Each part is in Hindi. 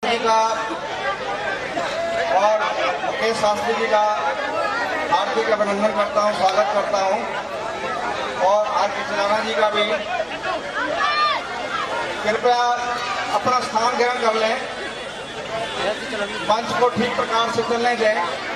जी का और मुकेश शास्त्री जी का हार्दिक अभिनंदन करता हूं, स्वागत करता हूं। और आर के चलाना जी का भी कृपया अपना स्थान ग्रहण कर लें, मंच को ठीक प्रकार से चलने दें।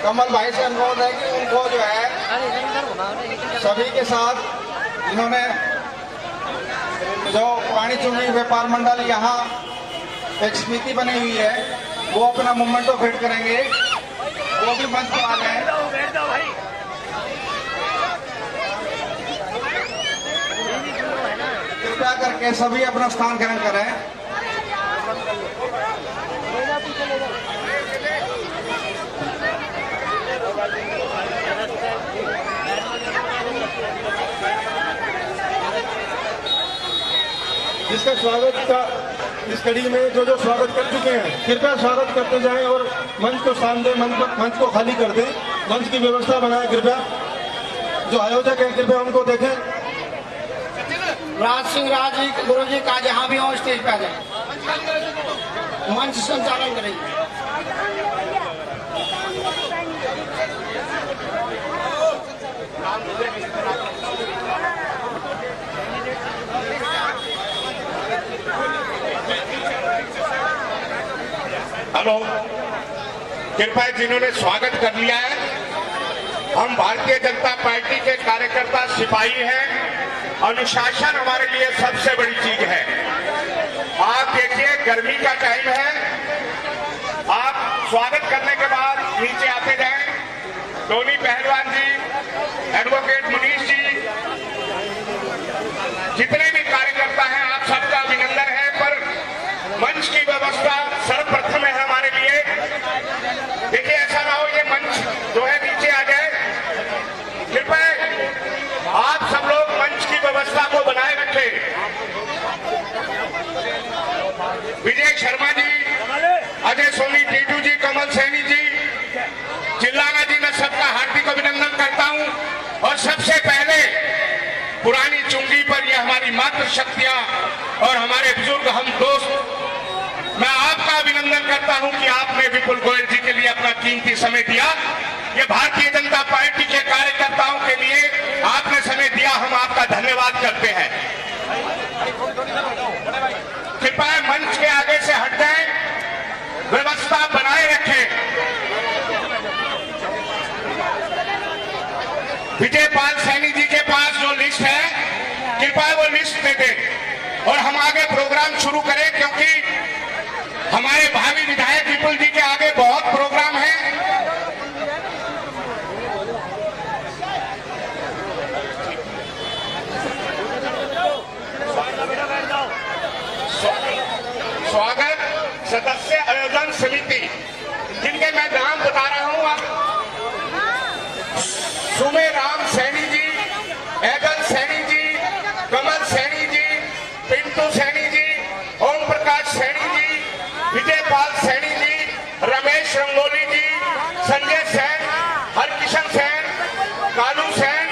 कमल भाई से अनुरोध है कि उनको जो है सभी के साथ इन्होंने जो पानी चुंगी व्यापार मंडल यहाँ एक समिति बनी हुई है, वो अपना मोमेंटो फिट करेंगे, वो भी मंच पर आ जाए। कृपया करके सभी अपना स्थान ग्रहण करें। जिसका स्वागत का इस कड़ी में जो स्वागत कर चुके हैं, कृपया स्वागत करते जाएं और मंच को स्थान दें, मंच को खाली कर दें, मंच की व्यवस्था बनाएं। कृपया जो आयोजक हैं कृपया उनको देखें। राज सिंह राज जी गुरु जी का जहाँ भी हो स्टेज पे आ जाए, मंच संचालन करेंगे। हेलो, कृपया जिन्होंने स्वागत कर लिया है, हम भारतीय जनता पार्टी के कार्यकर्ता सिपाही हैं। अनुशासन हमारे लिए सबसे बड़ी चीज है। आप देखिए गर्मी का टाइम है, आप स्वागत करने के बाद नीचे आते जाएं। टोनी पहलवान जी, एडवोकेट मनीष जी, जितने भी कार्यकर्ता हैं आप सबका अभिनंदन है। पर मंच की व्यवस्था सर्वप्रथम है हमारे लिए। देखिए ऐसा ना हो ये मंच जो है नीचे आ जाए। कृपया आप सब लोग मंच की व्यवस्था को बनाए रखें। विजय शर्मा जी, अजय सोनी, टीटू जी, कमल सैनी जी, चिल्लाना जी, मैं सबका हार्दिक अभिनंदन करता हूं। और सबसे पहले पुरानी चुंगी पर ये हमारी मातृशक्तियां और हमारे बुजुर्ग हम दोस्त, मैं आपका अभिनंदन करता हूं कि आपने विपुल गोयल जी के लिए अपना कीमती समय दिया। ये भारतीय जनता पार्टी के कार्यकर्ताओं के लिए आपने समय दिया, हम आपका धन्यवाद करते हैं। कृपया मंच के आगे से हट जाएं, व्यवस्था बनाए रखें। विजयपाल सैनी जी के पास जो लिस्ट है, कृपया वो लिस्ट दे दें और हम आगे प्रोग्राम शुरू करें, क्योंकि हमारे भावी विधायक विपुल जी के आगे बहुत प्रोग्राम है। स्वागत सदस्य आयोजन समिति, जिनके मैं नाम बता रहा हूं, सुमे राम सैनी जी, एगल सैनी जी, कमल सैनी जी, पिंटू सैनी जी, ओम प्रकाश सैनी जी, विजयपाल सैनी जी, रमेश रंगोली जी, संजय सैन, हरकिशन सैन, कालू सैन,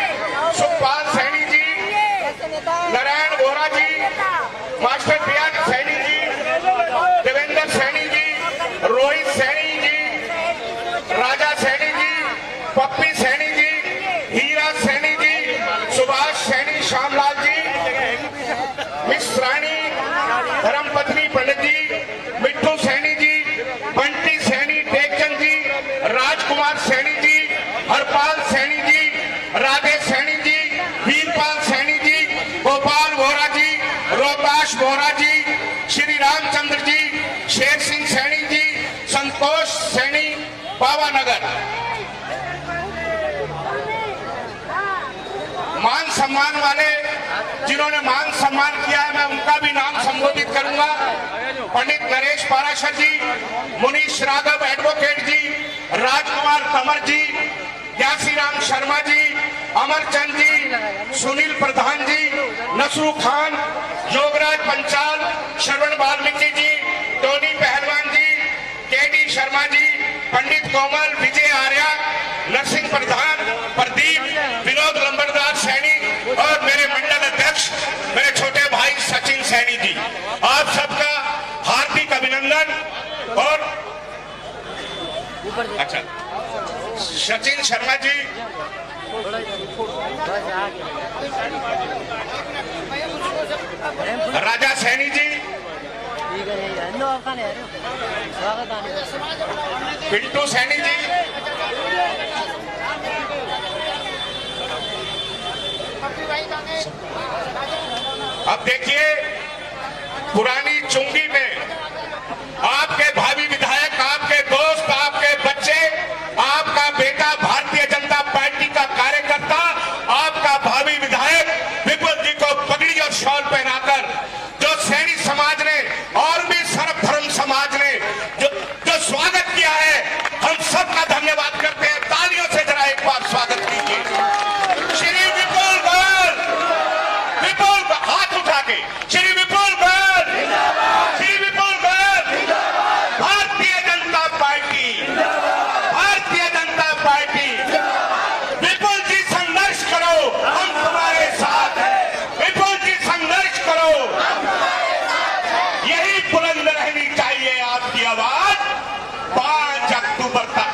सुखपाल सैनी जी, नारायण बोरा जी, मास्टर प्रियान सैनी जी, देवेंद्र सैनी जी, रोहित सैनी जी, राजा सैनी जी, पप्पी सैनी जी, हीरा सैनी जी, सुभाष सैनी, श्यामलाल जी, मिस रानी, धर्मपत्नी पंडित जी, मिट्टू सैनी जी, बंटी सैनी, टेकचंद जी, राजकुमार सैनी जी, हरपाल सैनी जी, राधे सैनी जी, वीरपाल सैनी जी, गोपाल बोरा जी, रोहताश बोरा जी, श्री रामचंद्र जी, शेर सिंह सैनी जी, संतोष सैनी, पावानगर। मान सम्मान वाले जिन्होंने मान सम्मान किया है, मैं उनका भी नाम संबोधित करूंगा। पंडित नरेश पाराशर जी, मुनीश राघव एडवोकेट जी, राजकुमार तंवर जी, ज्ञासीराम शर्मा जी, अमरचंद जी, सुनील प्रधान जी, नसरू खान, योगराज पंचाल, श्रवण वाल्मीकि जी, टोनी पहलवान जी, केडी शर्मा जी, पंडित कोमल, विजय आर्या, नरसिंह प्रधान, प्रदीप, विनोद लंबरदार सैनी और मेरे मंडल अध्यक्ष मेरे छोटे भाई सचिन सैनी जी, आप सबका हार्दिक अभिनंदन। और अच्छा, सचिन शर्मा जी, राजा सैनी जी, पिंटू सैनी जी, अब देखिए पुरानी चुंगी में आपके भावी विधायक, आपके दोस्त, आपके बच्चे, आपका बेटा, भारतीय जनता पार्टी का कार्यकर्ता, आपका भावी विधायक विपुल जी को पगड़ी और शॉल पहनाकर जो सैनी समाज ने और भी सर्व धर्म समाज ने जो स्वागत किया है, हम सबका धन्यवाद करते हैं। तालियों से जरा एक बार स्वागत कीजिए। श्री विपुल गोयल, विपुल हाथ उठा के, श्री विपुल गोयल, श्री विपुल गोयल, भारतीय जनता पार्टी, भारतीय जनता पार्टी। विपुल जी संघर्ष करो, हम तुम्हारे साथ हैं। विपुल जी संघर्ष करो, यही बुलंद रहनी चाहिए आपकी आवाज 5 अक्टूबर तक,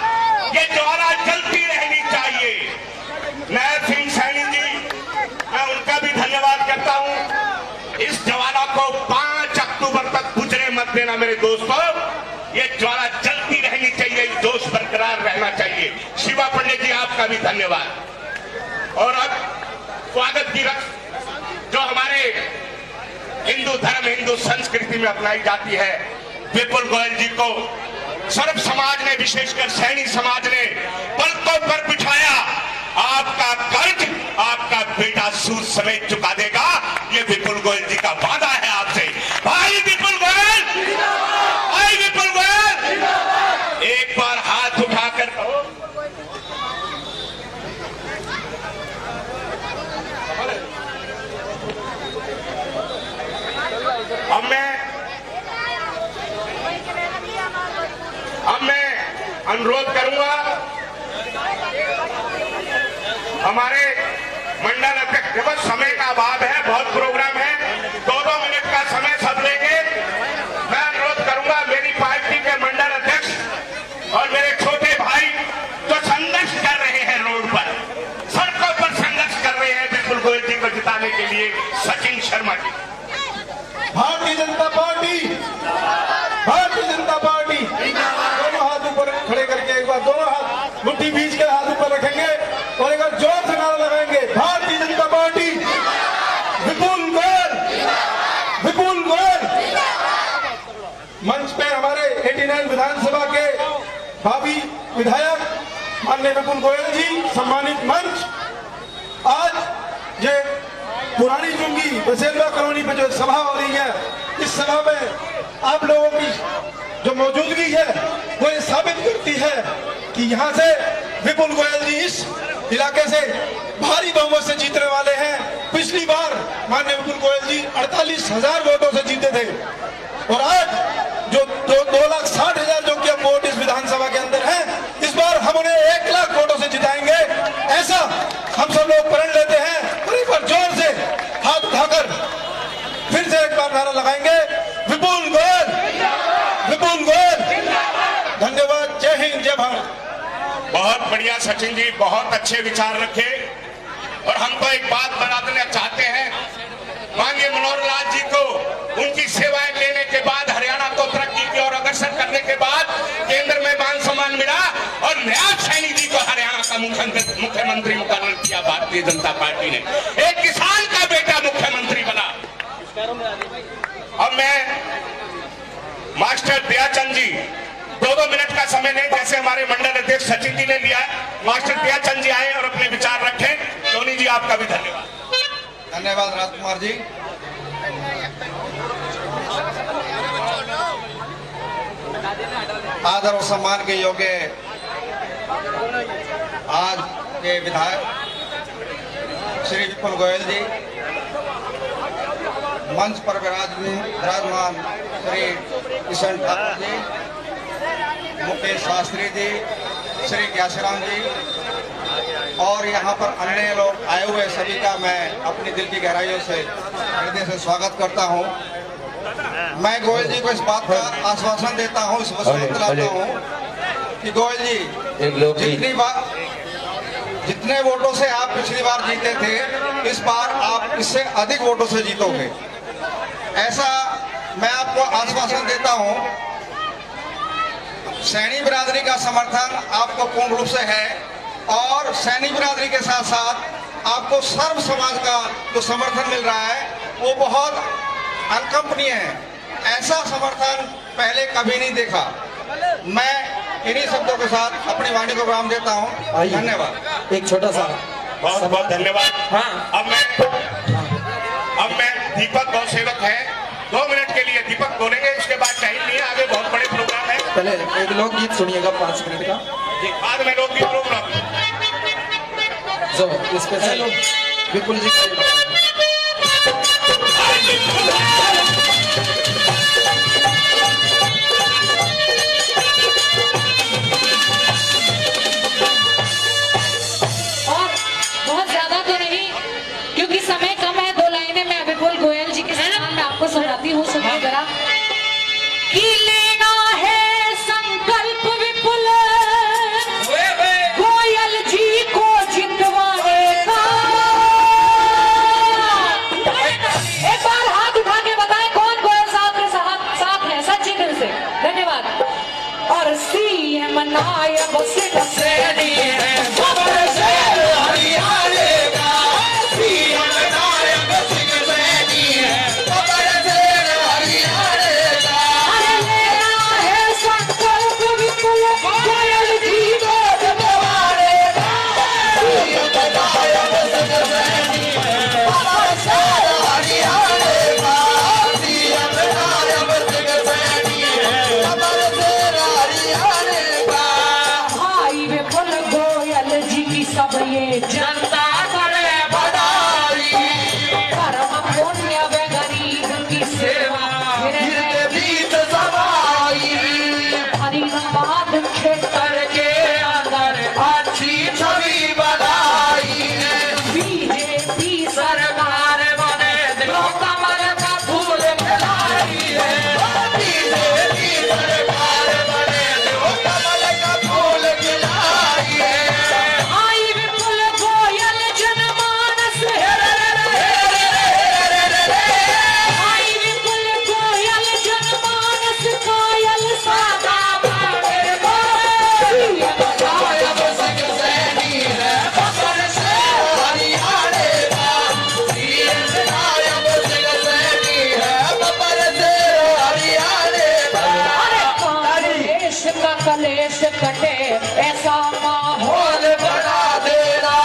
ये ज्वाला जलती रहनी चाहिए। नैब सिंह सैनी जी, मैं उनका भी धन्यवाद करता हूं। इस ज्वाला को 5 अक्टूबर तक बुझने मत देना मेरे दोस्तों, ये ज्वाला जलती रहनी चाहिए, जोश बरकरार रहना चाहिए। शिवा पंडित जी, आपका भी धन्यवाद। और अब स्वागत की रस्म जो हमारे हिंदू धर्म, हिंदू संस्कृति में अपनाई जाती है, विपुल गोयल जी को सर्व समाज ने, विशेषकर सैनी समाज ने पलकों पर बिठाया। आपका कर्ज आपका बेटा सूद समेत चुका देगा, ये विपुल गोयल जी का वादा है आपसे। भाई विपुल गोयल, भाई विपुल गोयल, एक बार हाथ उठाकर कहो। अब मैं अनुरोध करूंगा हमारे मंडल अध्यक्ष, देखो समय का अभाव है, बहुत प्रोग्राम है, 2-2 मिनट का समय सब लेंगे। मैं अनुरोध करूंगा मेरी पार्टी के मंडल अध्यक्ष और मेरे छोटे भाई जो संघर्ष कर रहे हैं, रोड पर, सड़कों पर संघर्ष कर रहे हैं विपुल गोयल जी को जिताने के लिए, सचिन शर्मा जी। भारतीय जनता पार्टी, भारतीय जनता पार्टी, दोनों हाथ ऊपर खड़े करके एक बार दोनों हाथ मुट्ठी बीच के हाथ ऊपर रखेंगे और एक बार जोर से नारा लगाएंगे, भारतीय जनता पार्टी, विपुल गोयल, विपुल गोयल। मंच पे हमारे 89 विधानसभा के भावी विधायक माननीय विपुल गोयल जी, सम्मानित मंच। आज ये पुरानी चुंगी बसेलवा कॉलोनी पे जो सभा हो रही है, इस सभा में आप लोगों की जो मौजूदगी है वो ये साबित करती है कि यहाँ से विपुल गोयल जी इस इलाके से भारी बहुमत से जीतने वाले हैं। पिछली बार माननीय विपुल गोयल जी 48,000 वोटों से जीते थे और आज जो 2,60,000 जो कि वोट इस विधानसभा के अंदर है, इस बार हम उन्हें 1 लाख वोटों से जिताएंगे, ऐसा हम सब लोग प्रण लेते हैं। और एक बार जोर से हाथ उठाकर फिर से एक बार नारा लगाएंगे, विपुल गोयल, विपुल गोयल। धन्यवाद, जय हिंद, जय भारत। बहुत बढ़िया सचिन जी, बहुत अच्छे विचार रखे। और हम तो एक बात बता देना चाहते हैं, माननीय मनोहर लाल जी को उनकी सेवाएं लेने के बाद, हरियाणा को तरक्की की ओर अग्रसर करने के बाद केंद्र में मान सम्मान मिला और नैब सैनी जी को हरियाणा का मुख्यमंत्री मुकर्रर किया भारतीय जनता पार्टी ने। एक किसान का बेटा मुख्यमंत्री बना। अब मैं मास्टर दयाचंद जी, 2-2 मिनट का समय नहीं, जैसे हमारे मंडल अध्यक्ष सचिन जी ने लिया, मास्टर दयाचंद जी आए और अपने विचार रखें। टोनी जी, आपका भी धन्यवाद। धन्यवाद राजकुमार जी। आदर और सम्मान के योग्य आज के विधायक श्री विपुल गोयल जी, मंच पर विराजमान श्री किशन ठाकुर जी, मुकेश शास्त्री जी, श्री ज्ञासीराम जी और यहाँ पर अन्य लोग आए हुए सभी का मैं अपनी दिल की गहराइयों से हृदय से स्वागत करता हूँ। मैं गोयल जी को इस बात का आश्वासन देता हूँ, इस वक्त दिलाता हूँ कि गोयल जी जितने वोटों से आप पिछली बार जीते थे, इस बार आप इससे अधिक वोटों से जीतोगे, ऐसा मैं आपको आश्वासन देता हूं। सैनी बिरादरी का समर्थन आपको पूर्ण रूप से है और सैनी बिरादरी के साथ साथ आपको सर्व समाज का जो समर्थन मिल रहा है वो बहुत अकल्पनीय है। ऐसा समर्थन पहले कभी नहीं देखा। मैं इन्हीं शब्दों के साथ अपनी वाणी को विराम देता हूं। धन्यवाद। एक छोटा सा बहुत बहुत धन्यवाद। हाँ। अब मैं दीपक गौसेवक है, 2 मिनट के लिए दीपक बोलेंगे, उसके बाद टाइम नहीं है, आगे बहुत बड़े प्रोग्राम है। पहले एक लोकगीत सुनिएगा 5 मिनट का, बाद में लोकगीत प्रोग्राम जो स्पेशल विपुल जी का समय कम है। 2 लाइनें मैं विपुल गोयल जी के साथ मैं आपको सुनाती हूँ, सुनिए जरा। कि लेना है संकल्प विपुल गोयल जी को जितवाने का। एक बार हाथ उठा के बताएं कौन गोयल साहब के साथ है सच्चे दिल से। धन्यवाद। और सीएम नायब सिंह सैनी है सब ये जनता करे बधाई। परम पुण्य व गरीब की सेवा मेरे बीच समाई। हरिनाबाद क्षेत्र के अंदर अच्छी छवि बनाई। बीजेपी सरकार बने दो कमल का फूल खिलाई है। बीजेपी सरकार बने दो कमल का फूल खिलाई है। कलेश कटे ऐसा माहौल बना देना।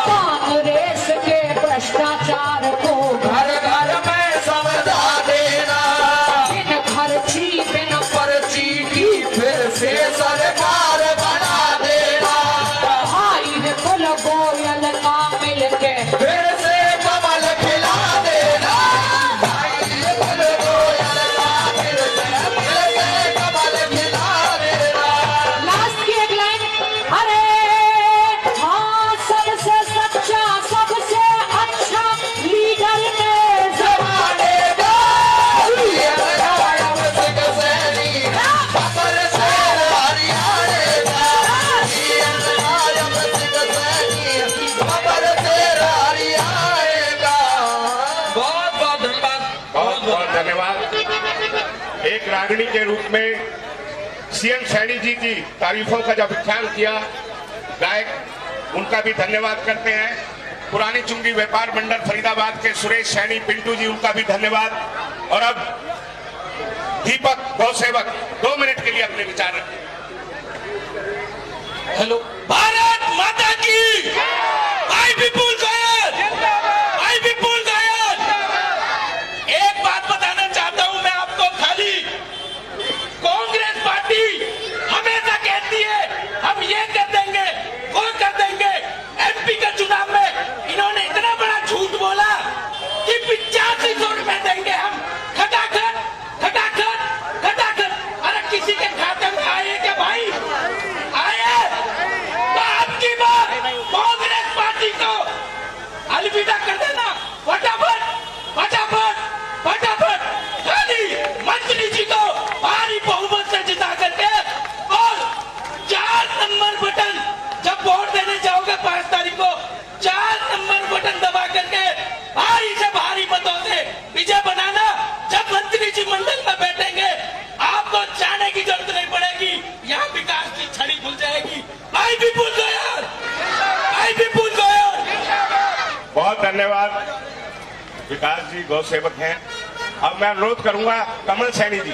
कांग्रेस के भ्रष्टाचार को घर घर में समझा देना। बिन खर्ची बिन पर्ची की फिर से सरकार बना देना। भाई विपुल गोयल का मिलके फिर से कमल खिला देना। भाई विपुल गोयल का मिलके कमल खिला देना। लास्ट की एक लाइन, अरे हाँ सबसे सच्चा सबसे अच्छा लीडर ने जमाने का। बहुत बहुत धन्यवाद। बहुत बहुत धन्यवाद। एक रागनी के रूप में सीएम सैनी जी की तारीफों का जब ख्याल किया गायक, उनका भी धन्यवाद करते हैं। पुरानी चुंगी व्यापार मंडल फरीदाबाद के सुरेश सैनी पिंटू जी, उनका भी धन्यवाद। और अब दीपक गौसेवक 2 मिनट के लिए अपने विचार रखें। हेलो, भारत माता की। भाई विपुल गोयल, भाई विपुल गोयल, एक बात बताना चाहता हूं मैं आपको। खाली कांग्रेस पार्टी हमेशा कहती है हम ये कर देंगे वो कर देंगे। एमपी के चुनाव में इन्होंने इतना बड़ा झूठ बोला कि 8500 रुपए देंगे आएगी। आई विपुल गोयल, आई विपुल गोयल। बहुत धन्यवाद। विकास जी गौ सेवक हैं। अब मैं अनुरोध करूंगा कमल सैनी जी।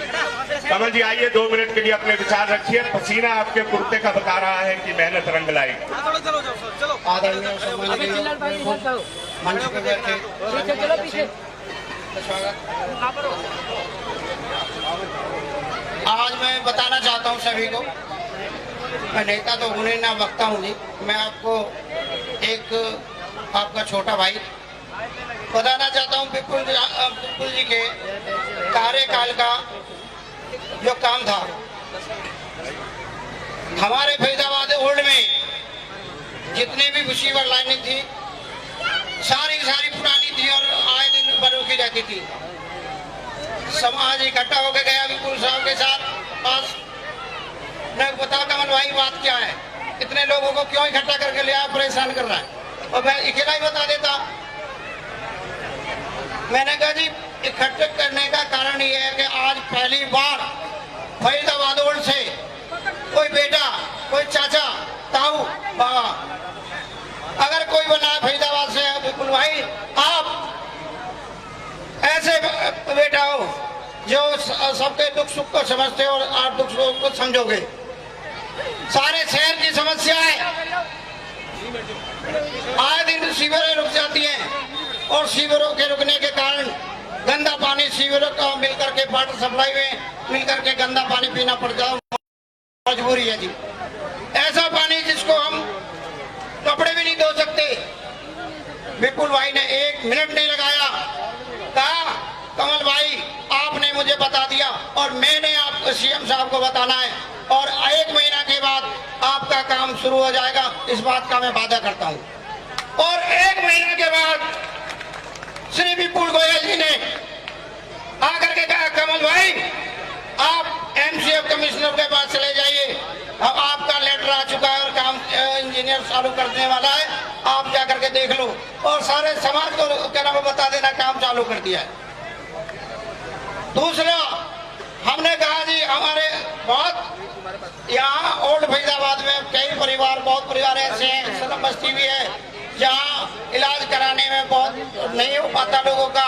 कमल जी आइए, 2 मिनट के लिए अपने विचार रखिए। पसीना आपके कुर्ते का बता रहा है कि मेहनत रंग लाई। आदरणीय मंच पे बैठे आज मैं बताना चाहता हूं सभी को, मैं नेता तो हूं नहीं ना वक्ता हूं जी, मैं आपको एक आपका छोटा भाई बताना चाहता हूं। विपुल जी के कार्यकाल का जो काम था हमारे फरीदाबाद ओल्ड में, जितनी भी मुसीबत लाइनें थी सारी पुरानी थी और आए दिन बरोकी रहती थी। समाज इकट्ठा होकर गया विपुल साहब के साथ पास। मैं बता कमल भाई बात क्या है, इतने लोगों को क्यों इकट्ठा करके ले आया, परेशान कर रहा है। और मैं अकेला ही बता देता। मैंने कहा जी इकट्ठे करने का कारण ये है कि आज पहली बार फरीदाबाद ओल्ड से कोई बेटा, कोई चाचा, ताऊ, बाबा अगर कोई बना है फरीदाबाद से, विपुल भाई आप ऐसे बेटा हो जो सबके दुख सुख को समझते हो और आप दुख सुख को समझोगे। सारे शहर की समस्या है, आए दिन सीवरें रुक जाती हैं और सीवरों के रुकने के कारण गंदा पानी सीवरों का मिलकर के वाटर सप्लाई में मिलकर के गंदा पानी पीना पड़ता है, मजबूरी है जी। ऐसा पानी जिसको हम कपड़े भी नहीं धो सकते। विपुल भाई ने 1 मिनट नहीं लगाया, कहा कमल भाई आपने मुझे बता दिया और मैंने आपको सीएम साहब को बताना है और 1 महीना के बाद आपका काम शुरू हो जाएगा, इस बात का मैं वादा करता हूं। और 1 महीने के बाद श्री विपुल गोयल जी ने आकर के कहा कमल भाई आप एमसीएफ कमिश्नर के पास चले जाइए, अब आपका लेटर आ चुका है और काम इंजीनियर चालू करने वाला है, आप जाकर के देख लो और सारे समाज को क्या नाम बता देना काम चालू कर दिया है। दूसरा हमने कहा जी हमारे बहुत यहाँ ओल्ड फरीदाबाद में कई परिवार, बहुत परिवार ऐसे हैं, सलम बस्ती भी है जहाँ इलाज कराने में बहुत नहीं हो पाता लोगों का,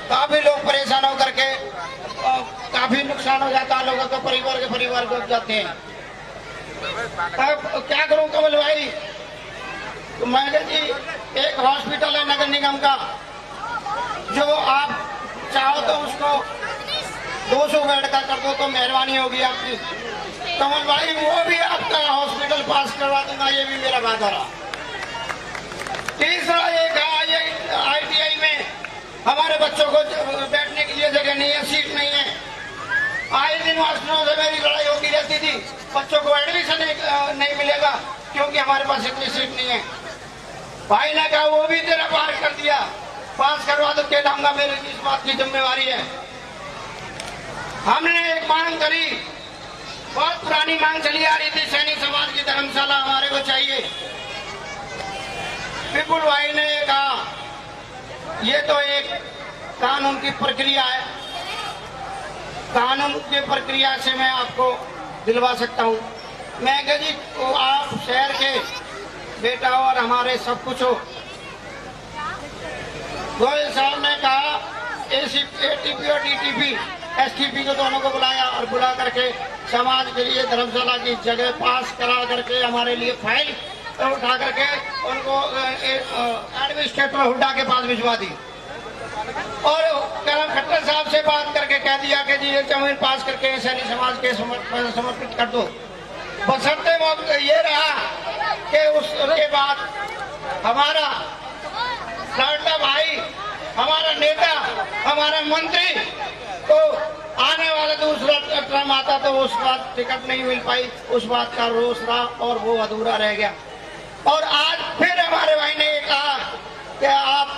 काफी लोग परेशान होकर के काफी नुकसान हो जाता है लोगों का, परिवार को जाते हैं। अब क्या करूं कमल भाई, तो मैंने जी एक हॉस्पिटल है नगर निगम का, जो आप चाहो तो उसको 200 बेड का कर दो तो मेहरबानी होगी आपकी। कमल भाई वो भी आपका हॉस्पिटल पास करवा दूंगा, ये भी मेरा वादा रहा। तीसरा ये कहा ये ITI में हमारे बच्चों को बैठने के लिए जगह नहीं है, सीट नहीं है। आए दिन मास्टरों से मेरी लड़ाई होती रहती थी, बच्चों को एडमिशन नहीं मिलेगा क्योंकि हमारे पास इतनी सीट नहीं है। भाई ने कहा वो भी तेरा पास कर दिया, पास करवा दो, कहलाऊंगा मेरी इस बात की जिम्मेवारी है। हमने एक मांग करी, बहुत पुरानी मांग चली आ रही थी, सैनिक समाज की धर्मशाला हमारे को चाहिए। विपुल भाई ने कहा ये तो एक कानून की प्रक्रिया है, कानून की प्रक्रिया से मैं आपको दिलवा सकता हूँ। मैं कहा जी आप शहर के बेटा हो और हमारे सब कुछ हो। गोयल साहब ने कहा ATP और DTP STP को दोनों को बुलाया और बुला करके समाज के लिए धर्मशाला की जगह पास करा करके हमारे लिए फाइल उठा करके उनको एडमिनिस्ट्रेटर हुड्डा के पास भिजवा दी और कलम खट्टर साहब से बात करके कह दिया कि जी ये जमीन पास करके सैनिक समाज के समर्पित कर दो। बशर्ते वक्त ये रहा कि उसके बाद हमारा लाडला भाई, हमारा नेता, हमारा मंत्री तो आने वाला दूसरा टर्म आता तो उस बात टिकट नहीं मिल पाई, उस बात का रोष रहा और वो अधूरा रह गया। और आज फिर हमारे भाई ने कहा कि आप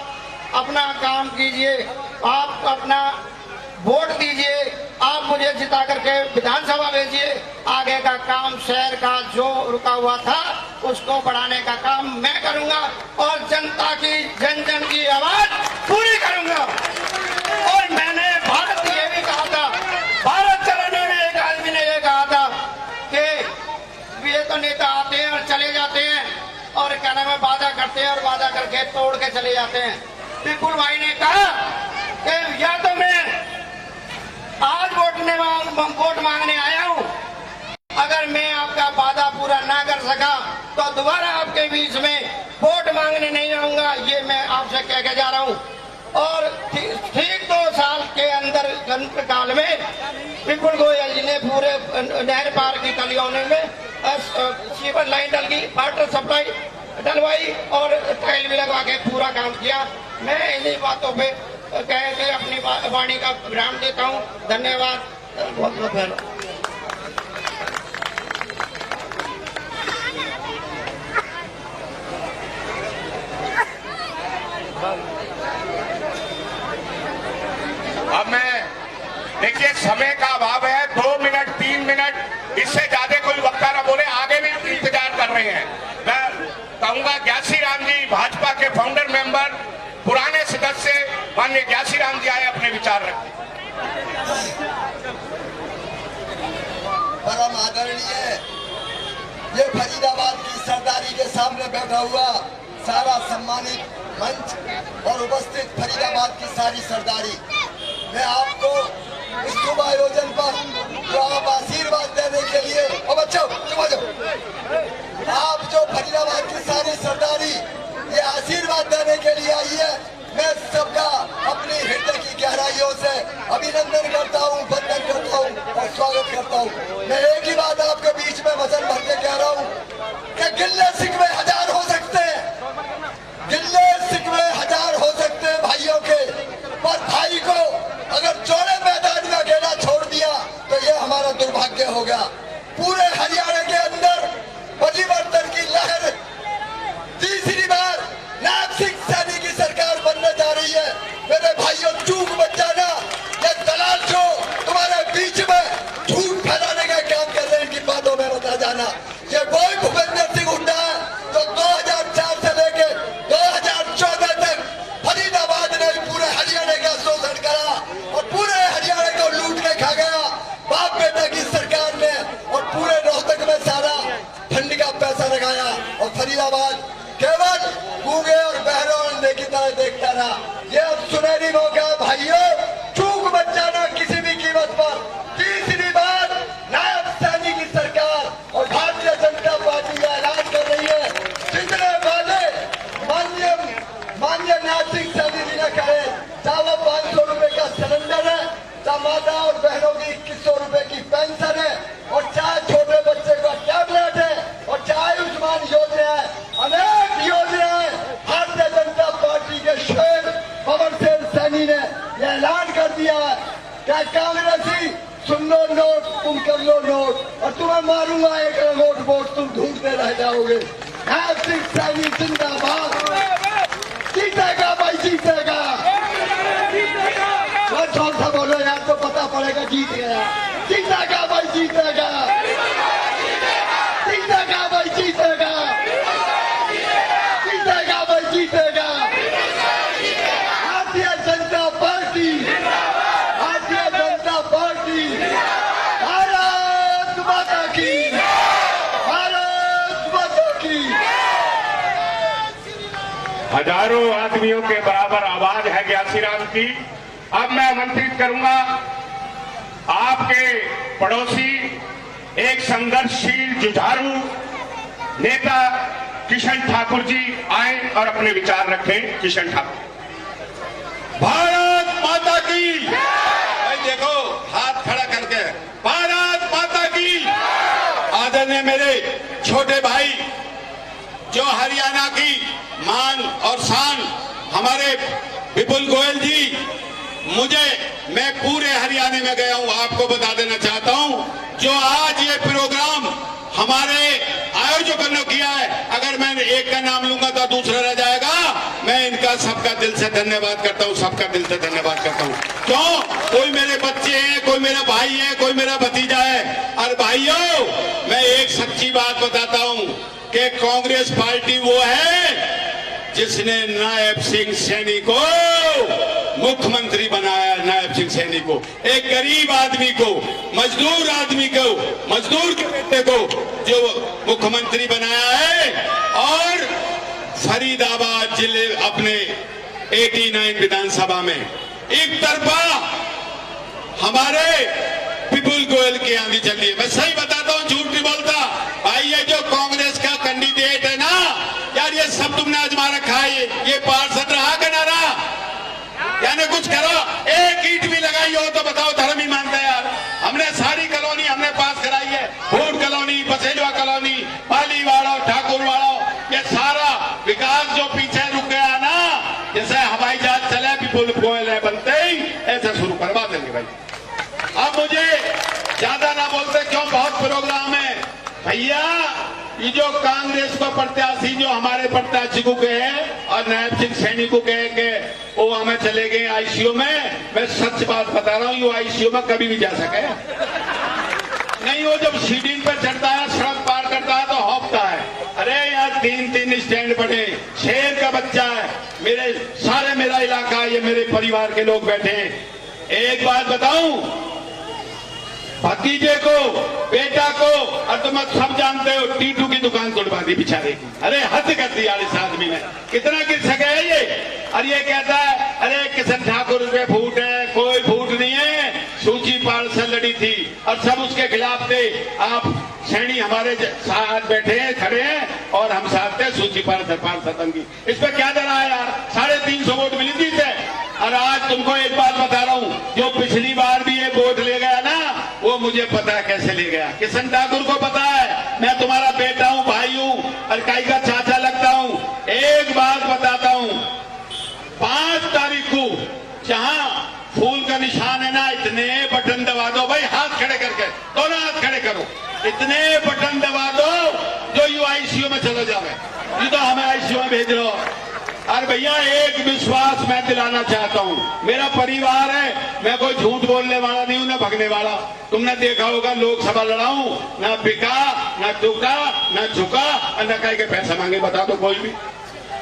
अपना काम कीजिए, आप अपना वोट दीजिए, आप मुझे जिता करके विधानसभा भेजिए, आगे का काम शहर का जो रुका हुआ था उसको बढ़ाने का काम मैं करूंगा और जनता की जन जन की आवाज पूरी करूंगा। और मैंने भारत ये भी कहा था, भारत चलाने में एक आदमी ने ये कहा था कि ये तो तोड़ के चले जाते हैं। विपुल भाई ने कहा कि या तो मैं आज वोट मांगने आया हूं, अगर मैं आपका वादा पूरा ना कर सका तो दोबारा आपके बीच में वोट मांगने नहीं आऊंगा, ये मैं आपसे कह के जा रहा हूं। और ठीक 2 साल के अंदर काल में विपुल गोयल जी ने पूरे नहर पार की कलियोने में सीवर लाइन डलगी, वाटर सप्लाई डलवाई और टाइल भी लगवा के पूरा काम किया। मैं इन्हीं बातों पे कह के अपनी वाणी का विराम देता हूँ। धन्यवाद। बहुत बहुत धन्यवाद। अब मैं देखिए समय का अभाव है, 2 मिनट 3 मिनट इससे ज्यादा कोई वक्ता ना बोले, आगे भी इंतजार कर रहे हैं। मैं कहूंगा ज्ञासी राम जी, भाजपा के फाउंडर मेंबर, पुराने सदस्य माननीय ज्ञासी राम जी आए अपने विचार रखें। परम आदरणीय, ये फरीदाबाद की सरदारी के सामने बैठा हुआ सारा सम्मानित मंच और उपस्थित फरीदाबाद की सारी सरदारी, मैं आपको इस शुभ आयोजन पर जो आप आशीर्वाद देने के लिए, और बच्चों चुप हो जाओ, आप जो फरीदाबाद की सारी सरदारी ये आशीर्वाद देने के लिए आई है, मैं सबका अपनी हृदय की गहराइयों से अभिनंदन करता हूँ, वंदन करता हूँ और स्वागत करता हूँ। मैं एक ही बात आपके बीच में वचन भर के कह रहा हूँ कि गिल्ले शिकवे 1000 हो सकते हैं, गिल्ले शिकवे 1000 हो सकते हैं भाइयों के, पर भाई को अगर चौड़े मैदान में अकेला छोड़ दिया तो ये हमारा दुर्भाग्य होगा। पूरे हरियाणा के अंदर परिवर्तन की लहर तीसरी बार नायब सिंह सैनी की सरकार बनने जा रही है। मेरे भाइयों, चूक मत जाना, ये दलाल जो तुम्हारे बीच में झूठ फैलाने का काम कर रहे हैं, इनकी बातों में बता जाना। ये वही भूपेंद्र सिंह हुड्डा है जो 2004 से लेके 2014 तक फरीदाबाद ने पूरे हरियाणा का शोषण करा और पूरे हरियाणा को लूट के खा गया बाप बेटा की सरकार ने, और पूरे रोहतक में सारा फंड का पैसा लगाया और फरीदाबाद केवल गूंगे और बहरों की तरह देखता रहा। ये अब सुनहरी मौका है भाइयों, चूक मत जाना किसी भी कीमत पर। तीसरी बार नायब सैनी की सरकार और भारतीय जनता पार्टी का ऐलान कर रही है, जितने वादे माननीय नायब सिंह सैनी जी ने करे, चाहे वो 500 रुपए का सिलेंडर है, चाहे माता और बहनों की 2100 रुपए की पेंशन है, और चाहे छोटे बच्चे का टैबलेट है, और चाहे आयुष्मान योजना है, अनेक योजनाएं भारतीय जनता पार्टी के शेर पवन सिंह सैनी ने यह ऐलान कर दिया है। क्या कांग्रेसी सुन लो नोट, तुम कर लो नोट, और तुम्हें मारूंगा 1 करोड़ वोट, तुम ढूंढते रह जाओगे। नायब सिंह सैनी जिंदाबाद, जीतेगा भाई जीतेगा। जोर से बोलो यार, तो पता पड़ेगा जीत गया। जीतेगा भाई जीतेगा, जीतेगा भाई जीतेगा, जीतेगा भाई जीतेगा। भारतीय जनता पार्टी, भारतीय जनता पार्टी, भारत माता की, भारत माता की। हजारों आदमियों के बराबर आवाज है ज्ञासी राम की। अब मैं आमंत्रित करूंगा आपके पड़ोसी, एक संघर्षशील जुझारू नेता किशन ठाकुर जी आए और अपने विचार रखें। किशन ठाकुर। भारत माता की, भाई देखो हाथ खड़ा करके, भारत माता की। आदरणीय मेरे छोटे भाई, जो हरियाणा की मान और शान हमारे विपुल गोयल जी, मैं पूरे हरियाणा में गया हूं, आपको बता देना चाहता हूं, जो आज ये प्रोग्राम हमारे आयोजकों ने किया है, अगर मैं एक का नाम लूंगा तो दूसरा रह जाएगा। मैं इनका सबका दिल से धन्यवाद करता हूं, सबका दिल से धन्यवाद करता हूं। क्यों? कोई मेरे बच्चे हैं, कोई मेरा भाई है, कोई मेरा भतीजा है। और भाइयों, मैं एक सच्ची बात बताता हूं कि कांग्रेस पार्टी वो है जिसने नायब सिंह सैनी को मुख्यमंत्री बनाया। नायब सिंह सैनी को, एक गरीब आदमी को, मजदूर आदमी को, मजदूर के बेटे को जो मुख्यमंत्री बनाया है, और फरीदाबाद जिले अपने 89 विधानसभा में एक तरफा हमारे विपुल गोयल की आंधी चल रही है। मैं सही बताता हूँ, झूठ नहीं बोलता भाई। ये जो कांग्रेस का कैंडिडेट है ना यार, ये सब तुमने आजमा रखा है। ये पार्षद रहा कि ना रहा, यानी कुछ करो। एक ईंट भी लगाई हो तो बताओ, धर्म ही मानते हैं यार। हमने सारी कॉलोनी हमने पास कराई है, फूड कॉलोनी, बसेजवा कॉलोनी, पालीवाड़ा, ठाकुरवाड़ा, ये सारा विकास जो पीछे रुक गया ना, जैसे हवाई जहाज चले विपुल गोयल है बनते ही ऐसे शुरू करवा देंगे भाई। अब मुझे ज्यादा ना बोलते क्यों, बहुत प्रोग्राम है भैया। ये जो कांग्रेस को प्रत्याशी जो हमारे प्रत्याशी को कहे और नायब सिंह सैनी को कहे कि वो हमें चले गए आईसीयू में, मैं सच बात बता रहा हूँ, ये आईसीयू में कभी भी जा सके नहीं। वो जब सीढ़ी पर चढ़ता है, सड़क पार करता है तो हौंकता है, अरे यार 3-3 स्टैंड बने, शेर का बच्चा है, मेरे सारे मेरा इलाका, ये मेरे परिवार के लोग बैठे हैं। एक बात बताऊं, भतीजे को, बेटा को, और तुम सब जानते हो टीटू की दुकान तोड़वा दी बेचारे की। अरे हद कर दी यार इस आदमी ने, कितना गिर सके है ये। और ये कहता है अरे किशन ठाकुर पे फूट है, कोई फूट नहीं है, सूची पार्षद लड़ी थी और सब उसके खिलाफ थे। आप सैनी हमारे साथ बैठे हैं, खड़े हैं और हम साथ थे, सूची पार्षद की। इस पर क्या डरा है यार, 350 वोट मिली थी इसे। और आज तुमको एक बात बता रहा हूं, जो पिछली बार भी ये वोट ले गया ना, वो मुझे पता है कैसे ले गया। किशन ठाकुर को पता है, मैं तुम्हारा बेटा हूं, भाई हूं और कई का चाचा लगता हूं। एक बात बताता हूं, 5 तारीख को जहां फूल का निशान है ना, इतने बटन दबा दो भाई, हाथ खड़े करके, दोनों हाथ खड़े करो, इतने बटन दबा दो जो यू आईसीयू में चले जावे। ये तो हमें आईसीयू में भेज रहे हो। और भैया एक विश्वास मैं दिलाना चाहता हूं, मेरा परिवार है, मैं कोई झूठ बोलने वाला नहीं हूं, ना भगने वाला। तुमने देखा होगा लोकसभा लड़ाऊं, ना बिका, ना टुका, ना झुका और न कहीं के पैसा मांगे, बता दो कोई भी।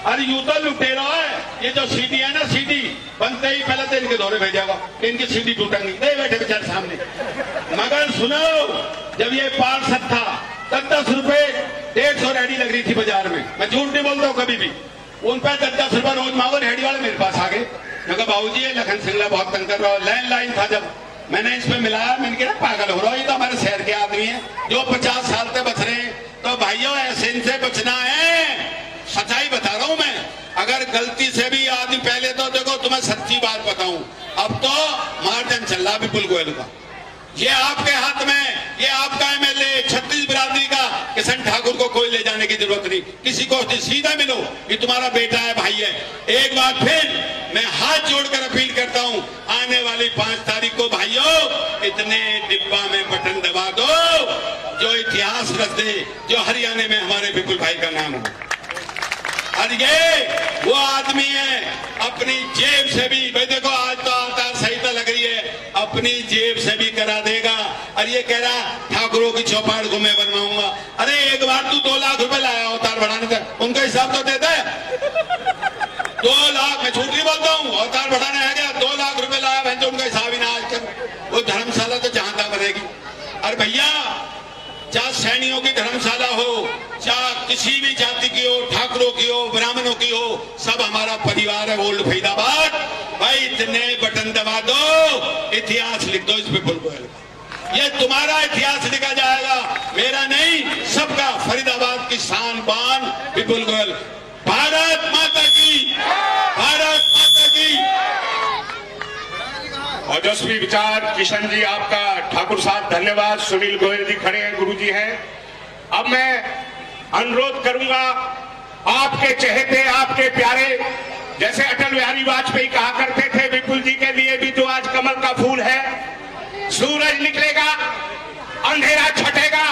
अरे यूं तो लुटेरा है, ये जो सीडी है ना, सीडी बनते ही पहले तो इनके दौरे भेजेगा, इनकी सीडी टूटेंगी, नहीं बैठे बेचारे सामने। मगर सुनो, जब ये पार्षद था तब 10 रुपए 150 रेडी लग रही थी बाजार में, मैं झूठ नहीं बोलता हूँ कभी भी। उन पर 10 रुपए रोज मांगो, रेडी वाले मेरे पास आ गए, मैं कहा बाबूजी ये लखन सिंगला बहुत तंग कर रहा है। लैंडलाइन था, जब मैंने इस पे मिलाया, मैंने कहा पागल हो रहा है, ये तो हमारे शहर के आदमी है जो 50 साल से बच रहे हैं। तो भाइयों ऐसे इनसे बचना है, सच्चाई बता रहा हूं मैं। अगर गलती से भी आदमी, पहले तो देखो तुम्हें सच्ची बात बताऊं, अब तो मार्जन चल रहा विपुल गोयल का, ये आपके हाथ में, ये आपका एमएलए 36 बिरादरी का, किशन ठाकुर को कोई ले जाने की जरूरत नहीं, किसी को सीधा मिलो, ये तुम्हारा बेटा है, भाई है। एक बार फिर मैं हाथ जोड़कर अपील करता हूं, आने वाली 5 तारीख को भाइयों इतने डिब्बा में बटन दबा दो जो इतिहास रच दे, जो हरियाणा में हमारे विपुल भाई का नाम हो। और ये वो आदमी है अपनी जेब से भी, भाई देखो आज तो आचार संहिता लग रही है, अपनी जेब से भी करा देगा। और ये कह रहा ठाकुरों की चौपाट को मैं बनवाऊंगा। अरे एक बार तू 2 लाख रुपए लाया अवतार बढ़ाने का, उनका हिसाब तो देता है 2 लाख, मैं झूठ नहीं बोलता हूँ, अवतार बढ़ाने आ गया 2 लाख रुपए लाया, भाई उनका हिसाब ही ना आज तक। वो धर्मशाला तो जहां तक बनेगी। और भैया चाहे सैनियों की धर्मशाला हो, चाहे किसी भी जाति की हो, ठाकुरों की हो, ब्राह्मणों की हो, सब हमारा परिवार है ओल्ड फरीदाबाद। भाई इतने बटन दबा दो, इतिहास लिख दो इस विपुल गोयल का, ये तुम्हारा इतिहास लिखा जाएगा, मेरा नहीं, सबका। फरीदाबाद की शान बान विपुल गोयल। भारत माता की, भारत माता की। ओजस्वी विचार किशन जी आपका, ठाकुर साहब धन्यवाद, सुनील गोयल जी खड़े हैं, गुरु जी हैं। अब मैं अनुरोध करूंगा, आपके चहेते, आपके प्यारे, जैसे अटल बिहारी वाजपेयी कहा करते थे, विपुल जी के लिए भी तो आज कमल का फूल है। सूरज निकलेगा, अंधेरा छटेगा,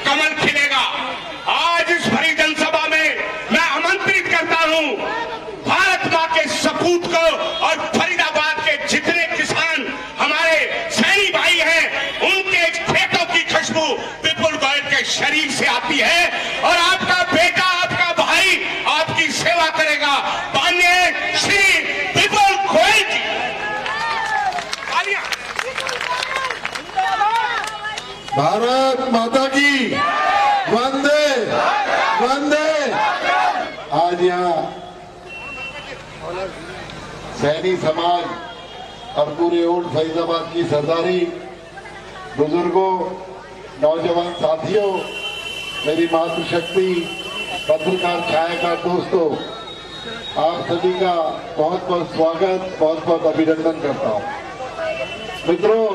कमल खिलेगा। आज इस भरी जनसभा में मैं आमंत्रित करता हूं भारत मां के सपूत को और फरीदाबाद के जितने किसान हमारे सैनी भाई हैं, उनके खेतों की खुशबू विपुल गोयल के शरीर से आती है और आपका बेटा, आपका भाई आपकी सेवा करेगा। माननीय श्री विपुल गोयल जी, भारत माता की, वंदे वंदे। आज यहाँ सैनी समाज और पूरे ओल्ड फरीदाबाद की सरदारी, बुजुर्गों, नौजवान साथियों, मेरी मातृशक्ति, पत्रकार छायाकार दोस्तों, आप सभी का बहुत बहुत स्वागत, बहुत बहुत अभिनंदन करता हूँ। मित्रों,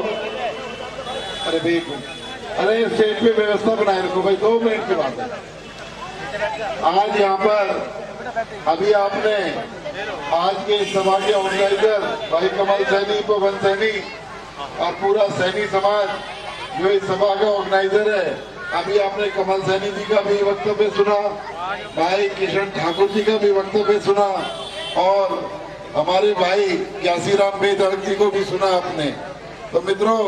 अरे स्टेज पे व्यवस्था बनाए रखो भाई, 2 मिनट की बात है। आज यहाँ पर अभी आपने आज के इस सभा के ऑर्गेनाइजर भाई कमल सैनी, पवन सैनी और पूरा सैनी समाज जो इस सभा का ऑर्गेनाइजर है, अभी आपने कमल सैनी जी का भी वक्तव्य सुना, भाई किशन ठाकुर जी का भी वक्तव्य सुना और हमारे भाई ज्ञासीराम बेधड़क जी को भी सुना आपने। तो मित्रों,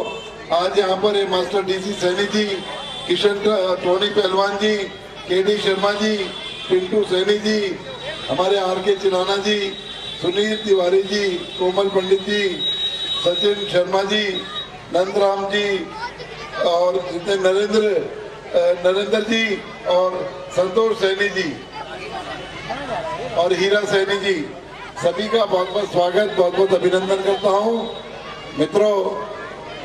आज यहाँ पर master DC Saini ji, Kishan Tony पहलवान जी, केडी शर्मा जी, पिंटू सैनी जी, हमारे आर.के. चिराना जी, सुनील तिवारी जी, कोमल पंडित जी, सचिन शर्मा जी, नंदराम जी और जितने नरेंद्र जी और संतोष सैनी जी और हीरा सैनी जी, सभी का बहुत बहुत स्वागत, बहुत बहुत अभिनंदन करता हूँ। मित्रों,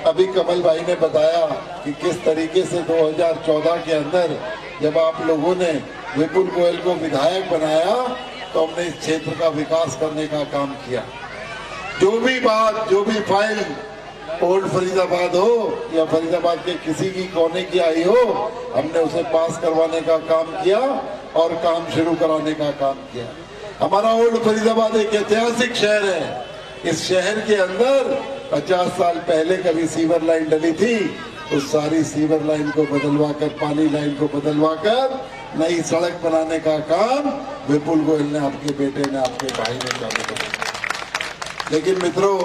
अभी कमल भाई ने बताया कि किस तरीके से 2014 के अंदर जब आप लोगों ने विपुल गोयल को विधायक बनाया तो हमने इस क्षेत्र का विकास करने का काम किया। जो भी फाइल ओल्ड फरीदाबाद हो या फरीदाबाद के किसी की कोने की आई हो, हमने उसे पास करवाने का काम किया और काम शुरू कराने का काम किया। हमारा ओल्ड फरीदाबाद एक ऐतिहासिक शहर है। इस शहर के अंदर 50 साल पहले कभी सीवर लाइन डली थी, उस सारी सीवर लाइन को बदलवा कर, पानी लाइन को बदलवा कर नई सड़क बनाने का काम विपुल गोयल ने, आपके बेटे ने, आपके भाई ने चालू कर दिया। लेकिन मित्रों,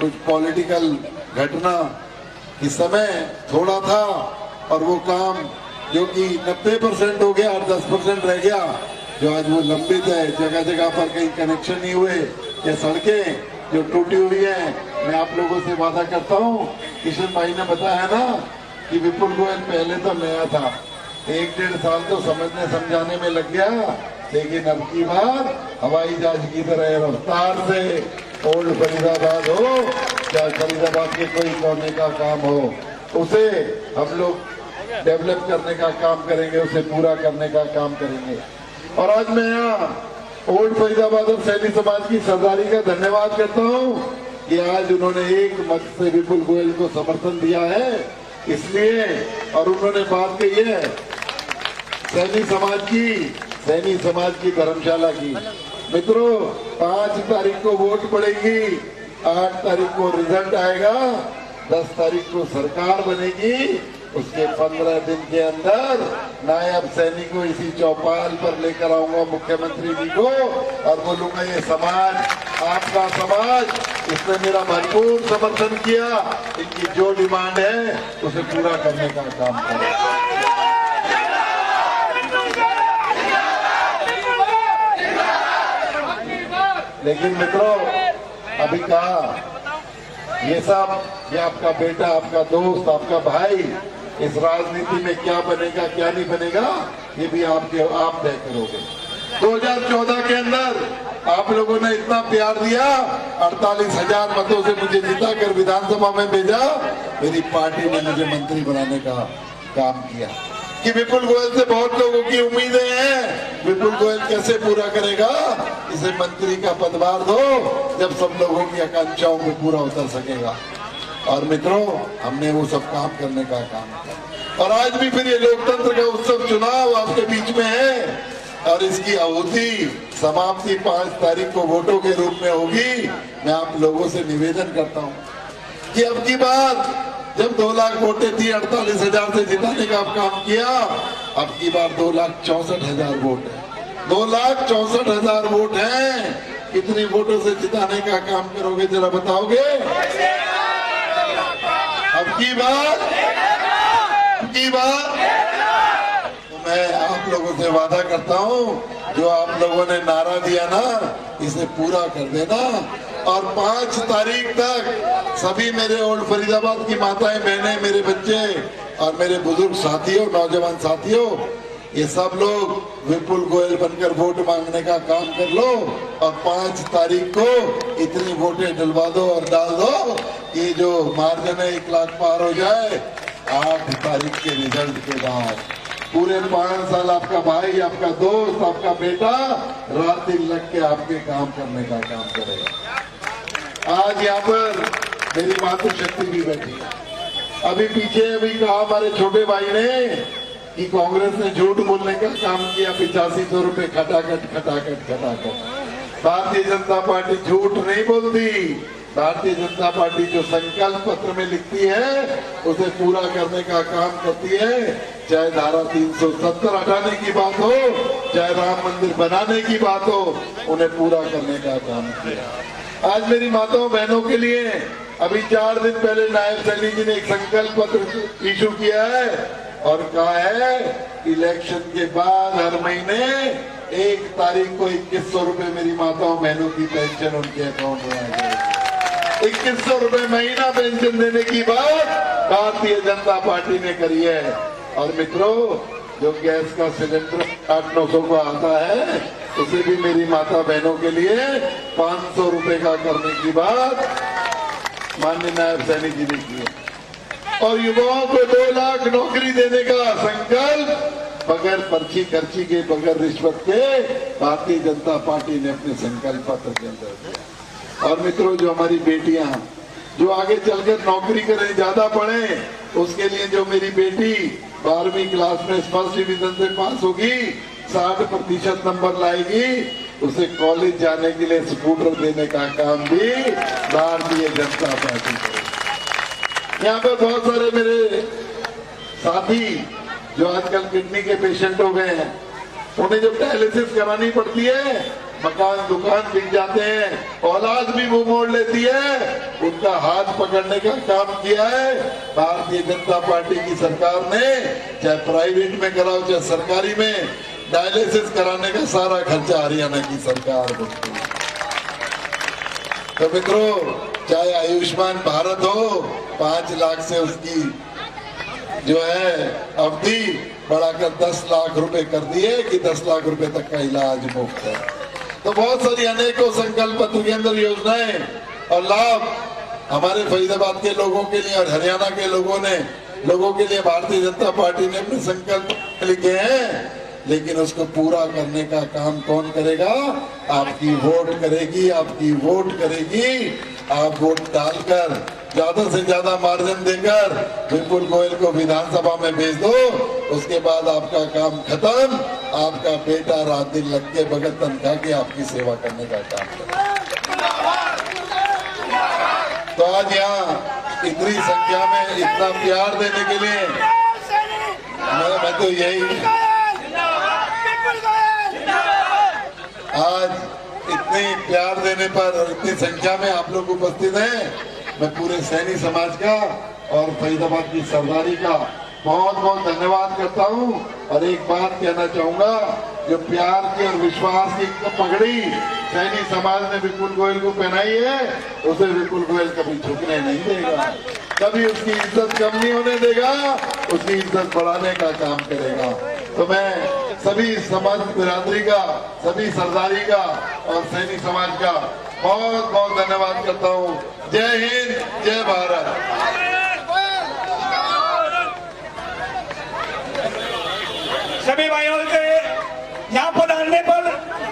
कुछ पॉलिटिकल घटना इस समय थोड़ा था और वो काम जो कि 90% हो गया और 10% रह गया, जो आज वो लंबित है, जगह जगह पर कहीं कनेक्शन नहीं हुए, ये सड़कें जो टूटी हुई है। मैं आप लोगों से वादा करता हूँ, किशन भाई ने बताया ना कि विपुल गोयल पहले तो नया था, 1-1.5 साल तो समझने समझाने में लग गया, लेकिन अब की बार हवाई जहाज की तरह रफ्तार से ओल्ड फरीदाबाद हो या फरीदाबाद के कोई कोने का काम हो, उसे हम लोग डेवलप करने का काम करेंगे, उसे पूरा करने का काम करेंगे। और आज मैं यहाँ ओल्ड फरीदाबाद और सैनी समाज की सरदारी का धन्यवाद करता हूँ कि आज उन्होंने एक मत से विपुल गोयल को समर्थन दिया है, इसलिए। और उन्होंने बात कही है सैनी समाज की धर्मशाला की। मित्रों, 5 तारीख को वोट पड़ेगी, 8 तारीख को रिजल्ट आएगा, 10 तारीख को सरकार बनेगी। उसके 15 दिन के अंदर नायब सैनी को इसी चौपाल पर लेकर आऊंगा, मुख्यमंत्री जी को, और बोलूंगा ये समाज आपका समाज, इसने मेरा भरपूर समर्थन किया, इनकी जो डिमांड है उसे पूरा करने का काम करें। लेकिन मित्रों, अभी कहा ये सब, ये आपका बेटा, आपका दोस्त, आपका भाई इस राजनीति में क्या बनेगा क्या नहीं बनेगा, ये भी आप तय करोगे। 2014 के अंदर आप लोगों ने इतना प्यार दिया, 48,000 मतों से मुझे जिता कर विधानसभा में भेजा, मेरी पार्टी ने मुझे मंत्री बनाने का काम किया कि विपुल गोयल से बहुत लोगों की उम्मीदें हैं, विपुल गोयल कैसे पूरा करेगा, इसे मंत्री का पदभार दो, जब सब लोगों की आकांक्षाओं में पूरा उतर सकेगा। और मित्रों, हमने वो सब काम करने का काम किया। और आज भी फिर ये लोकतंत्र का उत्सव चुनाव आपके बीच में है और इसकी अवधि समाप्ति 5 तारीख को वोटों के रूप में होगी। मैं आप लोगों से निवेदन करता हूँ कि अब की बार जब 2 लाख वोटें थी, 48,000 से जिताने का काम किया, अब की बार 2,64,000 वोट है। 2,64,000 वोट हैं। कितने वोटों से जिताने का काम करोगे, जरा बताओगे? अब की बार तो मैं आप लोगों से वादा करता हूँ, जो आप लोगों ने नारा दिया ना, इसे पूरा कर देना। और 5 तारीख तक सभी मेरे ओल्ड फरीदाबाद की माताएं, बहनें, मेरे बच्चे और मेरे बुजुर्ग साथियों, नौजवान साथियों, ये सब लोग विपुल गोयल बनकर वोट मांगने का काम कर लो और 5 तारीख को इतनी वोटें डलवा दो और डाल दो कि जो मार्जिन है 1 लाख पार हो जाए 8 तारीख के रिजल्ट के बाद। पूरे 5 साल आपका भाई, आपका दोस्त, आपका बेटा रात दिन लग के आपके काम करने का काम करेगा। आज यहाँ पर मेरी मातृशक्ति भी बैठी है। अभी पीछे अभी कहा हमारे छोटे भाई ने कि कांग्रेस ने झूठ बोलने का काम किया, 8500 रुपए खटाखट। भारतीय जनता पार्टी झूठ नहीं बोलती। भारतीय जनता पार्टी जो संकल्प पत्र में लिखती है उसे पूरा करने का काम करती है। चाहे धारा 370 हटाने की बात हो, चाहे राम मंदिर बनाने की बात हो, उन्हें पूरा करने का काम किया। आज मेरी माताओं बहनों के लिए अभी 4 दिन पहले नायब सैनी जी ने एक संकल्प पत्र इशू किया है और कहा है इलेक्शन के बाद हर महीने 1 तारीख को 2100 रुपए मेरी माताओं बहनों की पेंशन उनके अकाउंट में आ जाएगी। 2100 रुपए महीना पेंशन देने की बात भारतीय जनता पार्टी ने करी है। और मित्रों, जो गैस का सिलेंडर 800-900 को आता है उसे भी मेरी माता बहनों के लिए 500 रुपए का करने की बात माननीय नायब सैनी जी ने की है। और युवाओं को 2 लाख नौकरी देने का संकल्प बगैर पर्ची खर्ची के, बगैर रिश्वत के भारतीय जनता पार्टी ने अपने संकल्प पत्र के अंदर दिया। और मित्रों, जो हमारी बेटियां जो आगे चलकर नौकरी करें, ज्यादा पढ़े, उसके लिए जो मेरी बेटी 12वीं क्लास में फर्स्ट डिवीजन से पास होगी, 60% नंबर लाएगी, उसे कॉलेज जाने के लिए स्कूटर देने का काम भी भारतीय जनता पार्टी करेगी। यहाँ पर बहुत सारे मेरे साथी जो आजकल किडनी के पेशेंट हो गए हैं, उन्हें जब डायलिसिस करानी पड़ती है, मकान दुकान बिक जाते हैं, औलाद भी मुंह मोड़ लेती है, उनका हाथ पकड़ने का काम किया है भारतीय जनता पार्टी की सरकार ने। चाहे प्राइवेट में कराओ चाहे सरकारी में, डायलिसिस कराने का सारा खर्चा हरियाणा की सरकार करती है। तो मित्रों, चाहे आयुष्मान भारत हो, 5 लाख से उसकी जो है अवधि बढ़ाकर 10 लाख रुपए कर दिए कि 10 लाख रुपए तक का इलाज मुफ्त है। तो बहुत सारी अनेकों संकल्प पत्र के अंदर योजनाएं और लाभ हमारे फरीदाबाद के लोगों के लिए और हरियाणा के लोगों के लिए भारतीय जनता पार्टी ने अपने संकल्प लिखे हैं। लेकिन उसको पूरा करने का काम कौन करेगा? आपकी वोट करेगी, आपकी वोट करेगी। आप वोट डालकर ज्यादा से ज्यादा मार्जिन देकर विपुल गोयल को विधानसभा में भेज दो, उसके बाद आपका काम खत्म। आपका बेटा रात दिन लग के बगैर तनख्वाह के आपकी सेवा करने का काम करेगा। तो आज यहाँ इतनी संख्या में इतना प्यार देने के लिए मैं तो यही, आज इतने प्यार देने पर और इतनी संख्या में आप लोग उपस्थित हैं, मैं पूरे सैनी समाज का और फरीदाबाद की सरदारी का बहुत बहुत धन्यवाद करता हूं। और एक बात कहना चाहूंगा, जो प्यार की और विश्वास की पगड़ी सैनी समाज ने विपुल गोयल को पहनाई है, उसे विपुल गोयल कभी झुकने नहीं देगा, कभी उसकी इज्जत कम नहीं होने देगा, उसकी इज्जत बढ़ाने का काम करेगा। तो मैं सभी समाज बिरादरी का, सभी सरदारी का और सैनी समाज का बहुत बहुत धन्यवाद करता हूँ। जय हिंद, जय भारत। सभी भाइयों के यहाँ पर आने पर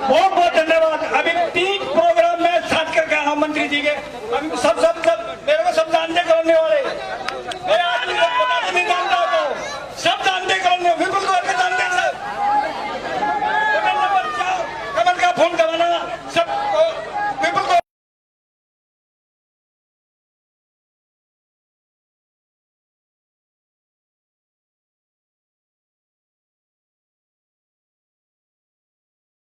बहुत बहुत धन्यवाद। अभी 3 प्रोग्राम में साथ करके मंत्री जी के, अभी सब मेरे को सब जानने को